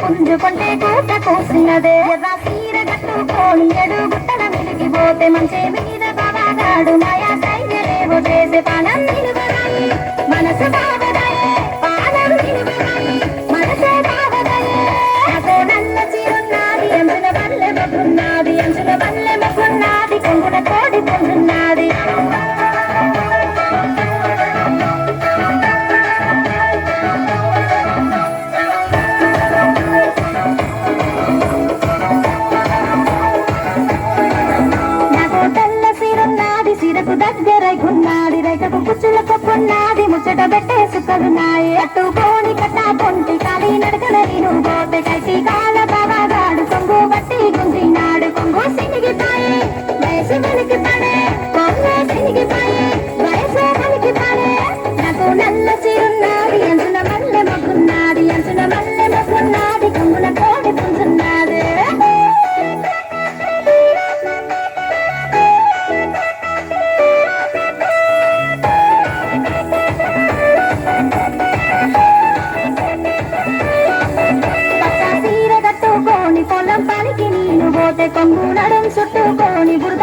పుంజుకుంటే కూత కూసినదే సీర కట్టుకోని ఎడు గుట్టల మిలిగిపోతే మంచి మీద బాబాగాడు మాయా సైన్యలేవో చేసే పానం నిలువరాయి మనసు బావదాయే పానం నిలువరాయి మనసే బావదాయే నాకు నల్ల చీరున్నది అంచుల బల్లె మొగ్గున్నది అంచుల బల్లె మొగ్గున్నది కొంగున కోడి పుంజున్నది దగ్గరైకున్నది రైతకు కుచ్చుల కొప్పున్నది ముచ్చట పెట్టేసుకున్నాయి అట్టుకోని కట్ట పొంటి కాలి నడకన నేను పోతే కైసి కాల బాబాగాడు కొంగు బట్టి గుంజినాడు కొంగు సినిగిపాయే వయసు వెలికి పడే కొంగు సినిగిపాయే వయసు వెలికి పడే నాకు నల్ల చీరున్నది అంచుల మల్లె మొగ్గున్నది అంచుల మల్లె మొగ్గున్నది కొంగుల కోడి పుంజున్నది పొలం పనికి నేను పోతే కొంగు నడుం చుట్టుకోని బురద